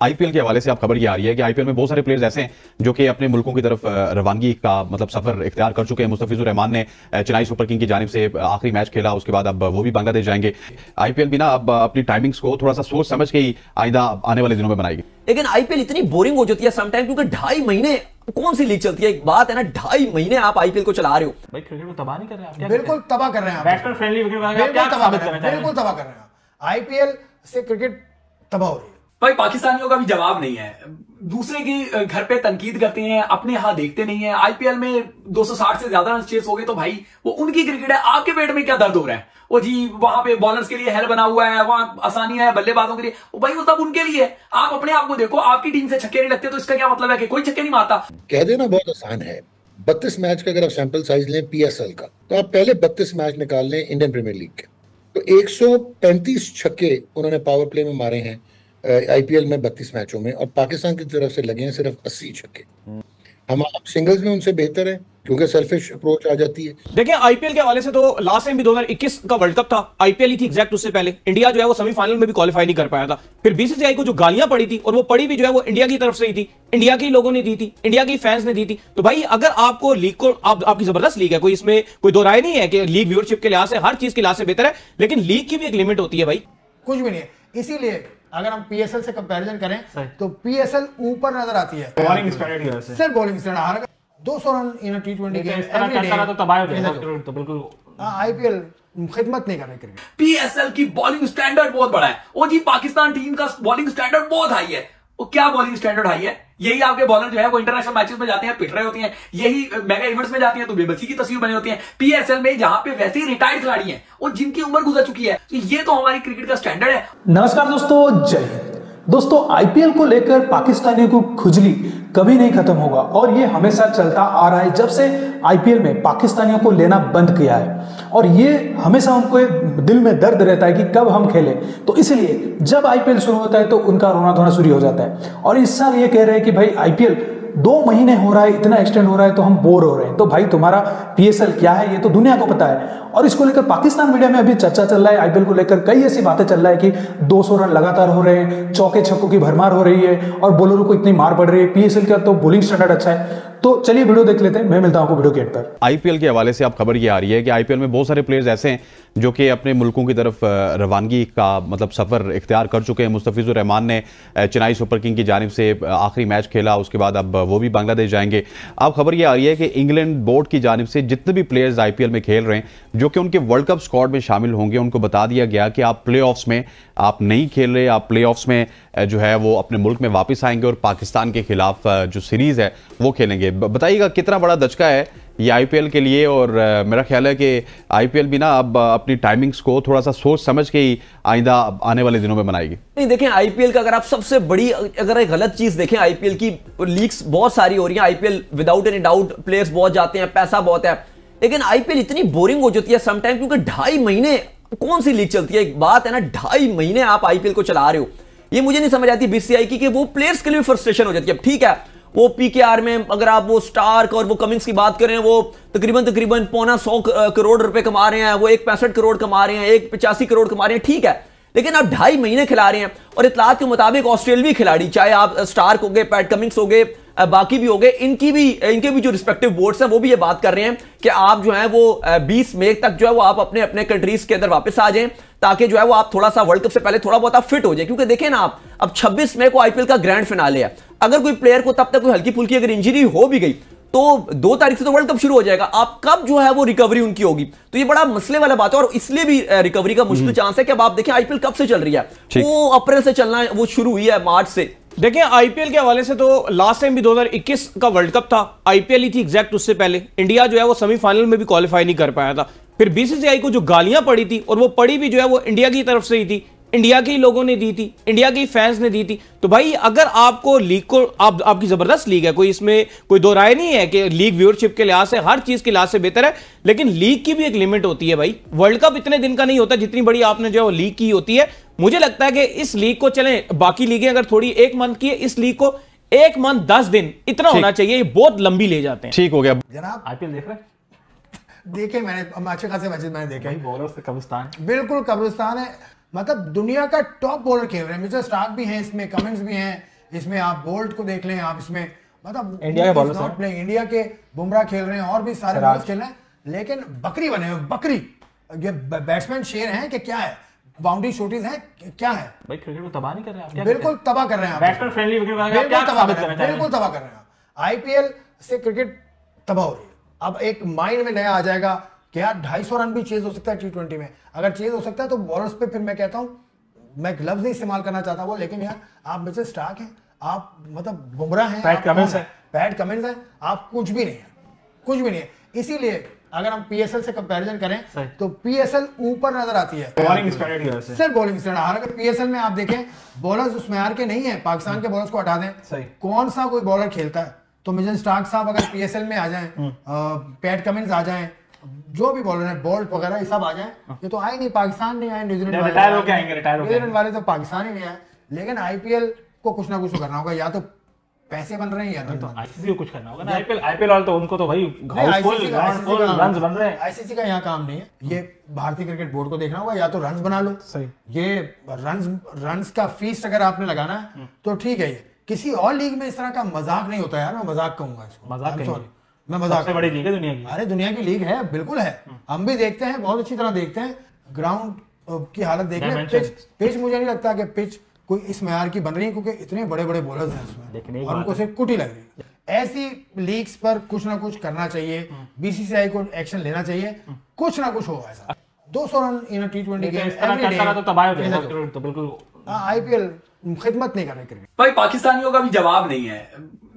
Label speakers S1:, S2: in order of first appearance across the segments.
S1: IPL के हवाले से आप खबर ये आ रही है कि आईपीएल में बहुत सारे प्लेयर्स ऐसे हैं जो कि अपने मुल्कों की तरफ रवानगी का मतलब सफर इख्तियार कर चुके हैं। मुस्तफिजुर रहमान ने चेन्नई सुपर किंग की जानिब से आखिरी मैच खेला, उसके बाद अब वो भी बांग्लादेश जाएंगे। आईपीएल भी ना अब अपनी टाइमिंग्स को थोड़ा सा सोच समझ के ही आइंदा आने वाले दिनों में बनाएगी।
S2: लेकिन आईपीएल इतनी बोरिंग हो जाती है समटाइम, क्योंकि 2.5 महीने कौन सी लीग चलती है। एक बात है ना, 2.5 महीने आप आईपीएल को चला रहे हो।
S3: भाई क्रिकेट को तबाह नहीं कर रहे हैं?
S4: बिल्कुल तबाह कर रहे हैं।
S3: बैट्समैन फ्रेंडली क्रिकेट क्या साबित करना चाह रहे हैं?
S4: बिल्कुल तबाह कर रहे हैं। आईपीएल से क्रिकेट तबाह हो रही है।
S5: भाई पाकिस्तानियों का भी जवाब नहीं है, दूसरे की घर पे तनकीद करते हैं, अपने यहां देखते नहीं है। आईपीएल में 260 से ज्यादा रन चेस हो गए तो भाई वो उनकी क्रिकेट है, आपके पेट में क्या दर्द हो रहा है? वो जी वहां पे बॉलर्स के लिए हेल बना हुआ है, वहां आसानी है बल्लेबाजों के लिए, वो भाई वो सब उनके लिए है। आप अपने आप को देखो, आपकी टीम से छक्के नहीं लगते तो इसका क्या मतलब है कि कोई छक्के नहीं मारता?
S6: कह देना बहुत आसान है। 32 मैच का अगर आप सैंपल साइज लें पीएसएल का, तो आप पहले 32 मैच निकाल लें इंडियन प्रीमियर लीग के, तो 135 छक्के उन्होंने पावर प्ले में मारे हैं आईपीएल में 32 मैचों में, और पाकिस्तान की तरफ से लगे हैं सिर्फ 80 छक्के। हम सिंगल्स में उनसे बेहतर है क्योंकि सेल्फिश अप्रोच आ जाती है।
S7: देखिए आईपीएल के हवाले से तो लास्ट टाइम भी 2021 का वर्ल्ड कप था, आईपीएल ही थी एग्जैक्ट। उससे पहले इंडिया जो है वो सेमीफाइनल में भी क्वालिफाई नहीं कर पाया था। फिर बीसीसीआई को जो गालियां पड़ी थी, और वो पड़ी भी जो है वो इंडिया की तरफ से ही थी, इंडिया के लोगों ने दी थी, इंडिया के फैंस ने दी थी। तो भाई अगर आपको लीग को आपकी जबरदस्त लीग है, कोई इसमें कोई दो राय नहीं है कि लीग व्यूअरशिप के लिहाज से हर चीज के लिहाज से बेहतर है, लेकिन लीग की भी एक लिमिट होती है भाई।
S4: कुछ भी नहीं है। इसीलिए अगर हम पीएसएल से कंपैरिजन करें तो पीएसएल ऊपर नजर आती है।
S3: बॉलिंग स्टैंडर्ड की वजह से सिर्फ
S4: bowling standard 200 run in T20 game
S3: तो तबाह हो जाएगा तो बिल्कुल।
S4: आईपीएल खिदमत नहीं कर रहे क्रिकेट।
S5: पीएसएल की बॉलिंग स्टैंडर्ड बहुत बड़ा है। वो जी पाकिस्तान टीम का बॉलिंग स्टैंडर्ड बहुत हाई है। वो क्या बॉलिंग स्टैंडर्ड हाई है? यही आपके बॉलर जो है वो इंटरनेशनल मैचेस में जाते हैं, पिट रहे होते हैं, यही मेगा इवेंट्स में जाते हैं तो बेबसी की तस्वीर बनी होती है। पीएसएल में जहां पे वैसे ही रिटायर्ड खिलाड़ी हैं और जिनकी उम्र गुजर चुकी है, तो ये तो हमारी क्रिकेट का स्टैंडर्ड है।
S8: नमस्कार दोस्तों, जय हिंद। दोस्तों आईपीएल को लेकर पाकिस्तानियों को खुजली कभी नहीं खत्म होगा, और ये हमेशा चलता आ रहा है जब से आईपीएल में पाकिस्तानियों को लेना बंद किया है। और ये हमेशा उनको दिल में दर्द रहता है कि कब हम खेलें, तो इसलिए जब आईपीएल शुरू होता है तो उनका रोना धोना शुरू हो जाता है। और इस साल ये कह रहे हैं कि भाई आईपीएल 2 महीने हो रहा है, इतना एक्सटेंड हो रहा है तो हम बोर हो रहे हैं। तो भाई तुम्हारा पीएसएल क्या है ये तो दुनिया को पता है। और इसको लेकर पाकिस्तान मीडिया में अभी चर्चा चल रहा है, आईपीएल को लेकर कई ऐसी बातें चल रहा है कि 200 रन लगातार हो रहे हैं, चौके छक्कों की भरमार हो रही है, और बॉलरों को इतनी मार पड़ रही है। पीएसएल का तो बॉलिंग स्टैंडर्ड अच्छा है। तो चलिए वीडियो देख लेते हैं, मैं मिलता हूं आपको वीडियो के एंड पर।
S1: आईपीएल के हवाले से आप खबर ये आ रही है कि आईपीएल में बहुत सारे प्लेयर्स ऐसे हैं जो कि अपने मुल्कों की तरफ रवानगी का मतलब सफर इख्तियार कर चुके हैं। मुस्तफिजुर रहमान ने चेन्नई सुपर किंग की जानिब से आखिरी मैच खेला, उसके बाद अब वो भी बांग्लादेश जाएंगे। अब खबर ये आ रही है कि इंग्लैंड बोर्ड की जानिब से जितने भी प्लेयर्स आईपीएल में खेल रहे हैं जो कि उनके वर्ल्ड कप स्क्वाड में शामिल होंगे, उनको बता दिया गया कि आप प्लेऑफ्स में आप नहीं खेल रहे, आप प्लेऑफ्स में जो है वो अपने मुल्क में वापस आएंगे और पाकिस्तान के खिलाफ जो सीरीज है वो खेलेंगे। बताइएगा कितना बड़ा दचका है ये आईपीएल के लिए। और मेरा ख्याल है कि आईपीएल भी ना अब अपनी टाइमिंग्स को थोड़ा सा सोच समझ के ही आइंदा आने वाले दिनों में बनाएगी।
S2: नहीं देखें, आईपीएल का अगर आप सबसे बड़ी अगर एक गलत चीज देखें, आईपीएल की लीग्स बहुत सारी हो रही हैं, IPL without any doubt players बहुत जाते हैं, पैसा बहुत है, लेकिन आईपीएल इतनी बोरिंग हो जाती है समटाइम, क्योंकि 2.5 महीने कौन सी लीग चलती है। एक बात है ना, 2.5 महीने आप आईपीएल को चला रहे हो, ये मुझे नहीं समझ आती बीसीसीआई की कि वो प्लेयर्स के लिए फ्रस्ट्रेशन हो जाती है। ठीक है, वो पीकेआर में अगर आप वो स्टार्क और वो कमिंस की बात करें, वो तकरीबन 1.25 करोड़ रुपए कमा रहे हैं, वो 65 करोड़ कमा रहे हैं, 85 करोड़ कमा रहे हैं, ठीक है, लेकिन आप 2.5 महीने खिला रहे हैं। और इतलात के मुताबिक ऑस्ट्रेलियाई खिलाड़ी, चाहे आप स्टार्क हो गए, पैट कमिंस हो गए, बाकी भी हो गए, इनके भी जो रिस्पेक्टिव बोर्ड्स हैं वो भी ये बात कर रहे हैं कि आप जो है वो 20 मई तक जो है वो आप अपने अपने कंट्रीज के अंदर वापस आ जाएं, ताकि जो है वो आप थोड़ा सा वर्ल्ड कप से पहले थोड़ा बहुत आप फिट हो जाए। क्योंकि देखें ना, आप अब 26 मई को आईपीएल का ग्रैंड फिनाले है, अगर कोई प्लेयर को तब तक कोई हल्की फुल्की अगर इंजरी हो भी गई तो 2 तारीख से तो वर्ल्ड कप शुरू हो जाएगा, आप कब जो है वो रिकवरी उनकी होगी। तो ये बड़ा मसले वाला बात है, और इसलिए भी रिकवरी का मुश्किल चांस है कि अब आप देखें आईपीएल कब से चल रही है, वो अप्रैल से चलना है, वो शुरू हुई है मार्च से।
S7: देखिए आईपीएल के हवाले से तो लास्ट टाइम भी 2021 का वर्ल्ड कप था, आईपीएल ही थी एग्जैक्ट। उससे पहले इंडिया जो है वो सेमीफाइनल में भी क्वालिफाई नहीं कर पाया था। फिर बीसीसीआई को जो गालियां पड़ी थी, और वो पड़ी भी जो है वो इंडिया की तरफ से ही थी, इंडिया के लोगों ने दी थी, इंडिया के फैंस ने दी थी। तो भाई अगर आपको लीग को आपकी जबरदस्त लीग है, कोई इसमें कोई दो राय नहीं है कि लीग व्यूअरशिप के लिहाज से हर चीज के लिहाज से बेहतर है, लेकिन लीग की भी एक लिमिट होती है भाई। वर्ल्ड कप इतने दिन का नहीं होता जितनी बड़ी आपने जो है लीग की होती है। मुझे लगता है कि इस लीग को चलें, बाकी लीगें अगर थोड़ी 1 मंथ की है, इस लीग को 1 मंथ 10 दिन इतना होना चाहिए, ये बहुत लंबी ले जाते हैं।
S1: ठीक हो गया
S4: जनाब।
S3: आईपीएल देख रहे हैं?
S4: देखे मैंने अच्छे खासे मैचेस मैंने देखे।
S3: बॉलर से कब्रिस्तान,
S4: बिल्कुल कब्रिस्तान है। मतलब दुनिया का टॉप बॉलर खेल रहे हैं। मिचेल स्टार्क भी हैं इसमें, कमिंस भी हैं इसमें, आप बोल्ट को देख लें, आप इसमें मतलब
S3: इंडिया के बॉलर्स हैं,
S4: इंडिया के बुमराह खेल रहे हैं और भी सारे बॉलर्स खेल रहे हैं, लेकिन बकरी बने हुए, बकरी। ये बैट्समैन शेर हैं कि क्या है, बाउंड्री शॉटीज हैं क्या है?
S3: भाई क्रिकेट को तबाह नहीं कर रहे हैं आप?
S4: बिल्कुल तबाह कर रहे हैं,
S3: बैट्समैन फ्रेंडली विकेट
S4: बिल्कुल तबाह कर रहे हैं। आईपीएल से क्रिकेट तबाह हो रही है। अब एक माइंड में नया आ जाएगा कि यार 250 रन भी चेज हो सकता है T20 में। अगर चेज हो सकता है तो बॉलर्स पे फिर मैं कहता हूँ, मैं लफ्ज नहीं इस्तेमाल करना चाहता वो, लेकिन यार आप मिचेल स्टार्क हैं, आप मतलब बुमराह हैं, पैट कमिंस है, आप कुछ भी नहीं है, कुछ भी नहीं है। इसीलिए अगर हम पीएसएल से कंपैरिजन करें तो पीएसएल ऊपर नजर आती है
S3: बॉलिंग स्टैंडर्ड,
S4: सिर्फ बॉलिंग स्टैंडर्ड। हालांकि पीएसएल में आप देखें बॉलर्स उस मैार के नहीं है, पाकिस्तान के बॉलर्स को हटा दें, कौन सा कोई बॉलर खेलता है? तो मिचेल स्टार्क साहब अगर पीएसएल में आ जाएं, पैट कमिंस आ जाएं, जो भी बॉलर है बोल्ट वगैरह ये सब आ जाएं, ये तो आए नहीं, पाकिस्तान नहीं आए, न्यूजीलैंड वाले तो पाकिस्तान ही नहीं आए। लेकिन आईपीएल को कुछ ना कुछ तो करना होगा, या तो पैसे बन रहे हैं या
S3: तो आईसीसी को कुछ करना होगा ना। आईपीएल वाले तो उनको तो भाई रन्स बन रहे हैं।
S4: आईसीसी का यहाँ काम नहीं है, ये भारतीय क्रिकेट बोर्ड को देखना होगा, या तो रन्स बना लो।
S3: सही,
S4: ये रन्स का फीस अगर आपने लगाना है तो ठीक है। ये किसी और लीग में इस तरह का मजाक नहीं होता यार, मैं मजाक कहूंगा इसको, मैं मजाक।
S3: सबसे बड़ी लीग है दुनिया की।
S4: अरे दुनिया की लीग है, बिल्कुल है, हम भी देखते हैं, बहुत अच्छी तरह देखते हैं। ग्राउंड की हालत देख लें, पिच मुझे नहीं लगता कि पिच कोई इस मेयार की बन रही है, क्योंकि इतने बड़े बड़े बॉलर्स हैं उसमें और उनको सिर्फ कुटी लग रही है। ऐसी लीग्स पर कुछ ना कुछ करना चाहिए, बीसीसीआई को एक्शन लेना चाहिए, कुछ ना कुछ हो ऐसा। 200 रन इन T20 गेम
S3: तो तबाह हो जाएगा, तो बिल्कुल
S4: आईपीएल खिदमत नहीं कर रहे क्रिकेट।
S5: भाई पाकिस्तानियों का भी जवाब नहीं है,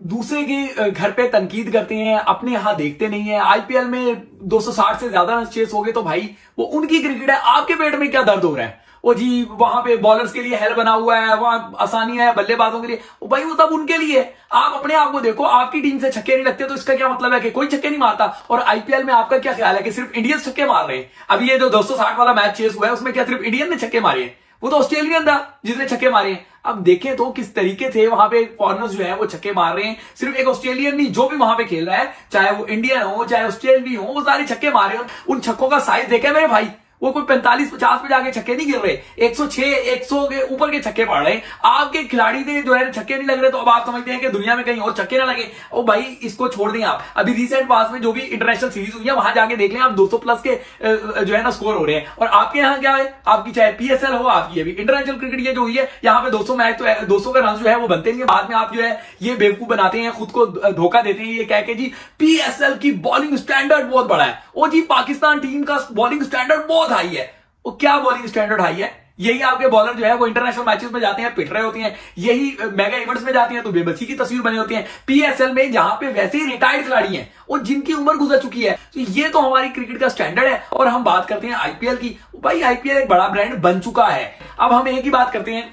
S5: दूसरे के घर पे तनकीद करते हैं, अपने यहां देखते नहीं है। आईपीएल में 260 से ज्यादा रन चेस हो गए तो भाई वो उनकी क्रिकेट है, आपके पेट में क्या दर्द हो रहा है? वो जी वहां पे बॉलर्स के लिए हेल बना हुआ है, वहां आसानियां है बल्लेबाजों के लिए, भाई वो सब उनके लिए। आप अपने आप को देखो, आपकी टीम से छक्के नहीं लगते तो इसका क्या मतलब है कि कोई छक्के नहीं मारता? और आईपीएल में आपका क्या ख्याल है कि सिर्फ इंडियंस छक्के मार रहे हैं? अभी ये जो 260 वाला मैच चेस हुआ है उसमें क्या सिर्फ इंडियन ने छक्के मारे हैं? वो तो ऑस्ट्रेलियन था जिसने छक्के मारे हैं। अब देखें तो किस तरीके से वहां पे फॉरनर्स जो है वो छक्के मार रहे हैं। सिर्फ एक ऑस्ट्रेलियन नहीं, जो भी वहां पे खेल रहा है, चाहे वो इंडियन हो चाहे ऑस्ट्रेलियन हो, वो सारे छक्के मारे हैं। उन छक्कों का साइज देखे मेरे भाई, वो कोई 45-50 पे जाके छक्के नहीं गिर रहे, 106 100 के ऊपर के छक्के पड़ रहे हैं। आपके खिलाड़ी ने जो है छक्के नहीं लग रहे, तो अब आप समझते हैं कि दुनिया में कहीं और छक्के ना लगे। ओ भाई इसको छोड़ दें आप। अभी रिसेंट पास में जो भी इंटरनेशनल सीरीज हुई है वहां जाके देख लें आप, 200 प्लस के जो है ना स्कोर हो रहे हैं। और आपके यहाँ क्या है, आपकी चाहे पीएसएल हो, आपकी अभी इंटरनेशनल क्रिकेट ये जो हुई है, यहाँ पे 200 मैच तो 200 का रन जो है वो बनते नहीं है। बाद में आप जो है ये बेवकूफ बनाते हैं, खुद को धोखा देते हैं, ये कह के जी पीएसएल की बॉलिंग स्टैंडर्ड बहुत बड़ा है। ओ जी पाकिस्तान टीम का बॉलिंग स्टैंडर्ड बहुत हाई है। वो क्या बॉलिंग स्टैंडर्ड हाई है? यही आपके बॉलर जो है वो इंटरनेशनल मैचेस में जाते हैं, पिट रहे होते हैं, यही मेगा इवेंट्स में जाते हैं तो बेबसी की तस्वीर बनी होती है। पीएसएल में जहां पे वैसे ही रिटायर्ड खिलाड़ी हैं और जिनकी उम्र गुजर चुकी है, तो ये तो हमारी क्रिकेट का स्टैंडर्ड है। और हम बात करते हैं आईपीएल की, भाई आईपीएल एक बड़ा ब्रांड बन चुका है। अब हम एक ही बात करते हैं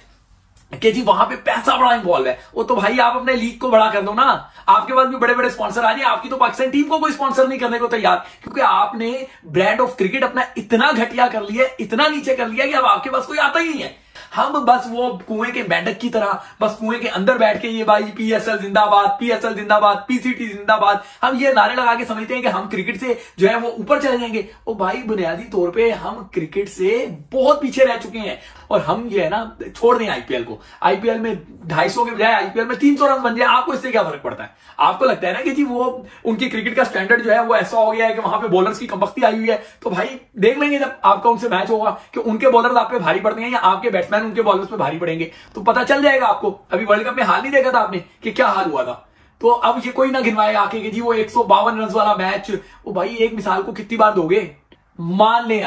S5: कि जी वहां पे पैसा बड़ा इन्वॉल्व है। वो तो भाई आप अपने लीग को बड़ा कर दो ना, आपके पास भी बड़े बड़े स्पॉन्सर आ जाए। आपकी तो पाकिस्तान टीम को कोई स्पॉन्सर नहीं करने को तैयार, क्योंकि आपने ब्रांड ऑफ क्रिकेट अपना इतना घटिया कर लिया, इतना नीचे कर लिया कि अब आपके पास कोई आता ही नहीं है। हम बस वो कुएं के मेंढक की तरह बस कुएं के अंदर बैठ के ये भाई पीएसएल जिंदाबाद, पीएसएल जिंदाबाद, पीसीटी जिंदाबाद, हम ये नारे लगा के समझते हैं कि हम क्रिकेट से जो है वो ऊपर चले जाएंगे। ओ भाई बुनियादी तौर पे हम क्रिकेट से बहुत पीछे रह चुके हैं। और हम ये है ना छोड़ दें आईपीएल को, आईपीएल में 250 के बजाय आईपीएल में 300 रन बन जाए, आपको इससे क्या फर्क पड़ता है? आपको लगता है ना कि जी वो उनकी क्रिकेट का स्टैंडर्ड जो है वो ऐसा हो गया है कि वहां पे बॉलर्स की कमबख्ती आई हुई है। तो भाई देख लेंगे जब आपका उनसे मैच होगा कि उनके बॉलर्स आप पे भारी पड़ते हैं या आपके बैट्समैन उनके बॉलर्स पे भारी पड़ेंगे, तो पता चल जाएगा आपको। अभी वर्ल्ड कप में हाल नहीं देखा था आपने कि क्या हाल हुआ था? तो अब ये कोई ना गिनवाए आके कि जी वो 152 रन वाला मैच, वो भाई एक मिसाल को कितनी बार दोगे? मान लें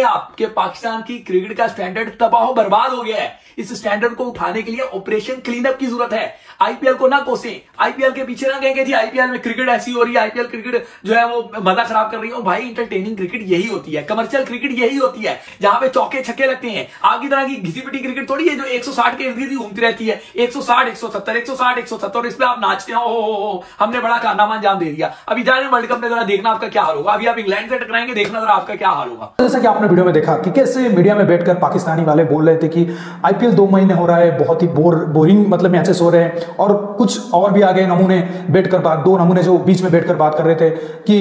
S5: आप कि पाकिस्तान की क्रिकेट का स्टैंडर्ड तबाह बर्बाद हो गया है। इस स्टैंडर्ड को उठाने के लिए ऑपरेशन क्लीन अप की जरूरत है। आईपीएल को ना कोसें, आईपीएल के पीछे ना कहेंगे जी आईपीएल में क्रिकेट ऐसी हो रही है, आईपीएल क्रिकेट जो है वो मजा खराब कर रही है। भाई इंटरटेनिंग क्रिकेट यही होती है, कमर्शियल क्रिकेट यही होती है, जहां पे चौके छक्के लगते हैं। आपकी तरह की घिसी पिटी क्रिकेट थोड़ी है जो 160 के इर्द घूमती रहती है, 160 170 160 170, इस पे आप नाचते हो, हमने बड़ा कारनामा अंजाम दे दिया। अभी जाने वर्ल्ड कप में जरा देखना आपका क्या हाल होगा। अभी आप इंग्लैंड से टकराएंगे, देखना नजर आपका क्या हाल होगा।
S8: जैसा कि आपने वीडियो में देखा कि कैसे मीडिया में बैठकर पाकिस्तानी वाले बोल रहे थे कि आईपीएल 2 महीने हो रहा है, बहुत ही बोरिंग मतलब मैचेस हो रहे हैं, और कुछ और भी आ गए नमूने बैठकर बात, 2 नमूने जो बीच में बैठकर बात कर रहे थे कि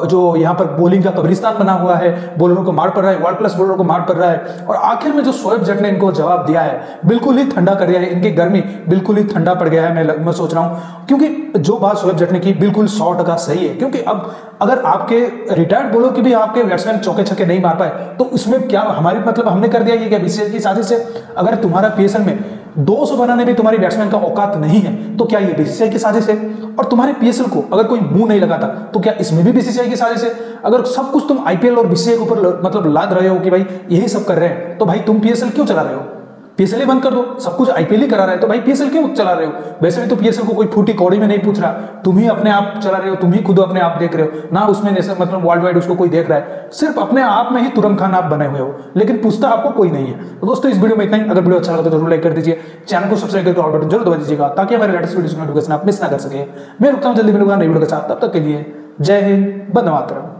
S8: जो यहाँ पर बॉलिंग का कब्रिस्तान बना हुआ है, बॉलरों को मार पड़ रहा है, वर्ल्ड क्लास बॉलरों को मार पड़ रहा है, और आखिर में जो शोएब जट ने इनको जवाब दिया है बिल्कुल ही ठंडा कर दिया है, इनकी गर्मी बिल्कुल ही ठंडा पड़ गया है। मैं सोच रहा हूं, क्योंकि जो बात शोएब जट ने की बिल्कुल 100% सही है, क्योंकि अब अगर आपके रिटायर्ड बॉलर की भी आपके बैट्समैन चौके छक्के नहीं मार पाए तो उसमें क्या हमारी मतलब हमने कर दिया ये क्या बीसीसीआई की साजिश है? अगर तुम्हारा पीएसएल में 200 बनाने में तुम्हारी बैट्समैन का औकात नहीं है तो क्या ये बीसीसीआई की साजिश है? और तुम्हारे पीएसएल को अगर कोई मुंह नहीं लगाता तो क्या इसमें भी बीसीसीआई की साजिश है? अगर सब कुछ तुम आईपीएल और बीसीसीआई के ऊपर मतलब लाद रहे हो कि भाई यही सब कर रहे हैं, तो भाई तुम पीएसएल क्यों चला रहे हो? पीएसएल ही बंद कर दो, सब कुछ आईपीएल ही करा रहे हैं तो भाई पीएसएल क्यों चला रहे हो? वैसे भी तो पीएसएल को कोई फूटी कौड़ी में नहीं पूछ रहा, तुम ही अपने आप चला रहे हो, तुम ही खुद अपने आप देख रहे हो ना, उसमें मतलब वर्ल्ड वाइड उसको कोई देख रहा है, सिर्फ अपने आप में ही तुरंत खान आप बने हुए हो, लेकिन पूछता आपको कोई नहीं है। तो दोस्तों इस वीडियो में इतना ही। अगर वीडियो अच्छा लगा तो जरूर लाइक कर दीजिए, चैनल को सब्सक्राइब करके ऑल बटन जरूर दबा दीजिएगा ताकि हमारे लेटेस्ट वीडियो की नोटिफिकेशन आप मिस ना कर सके। मैं रुकता हूं जल्दी मिलूंगा नई वीडियो के साथ, तब तक के लिए जय हिंद, वंदे मातरम।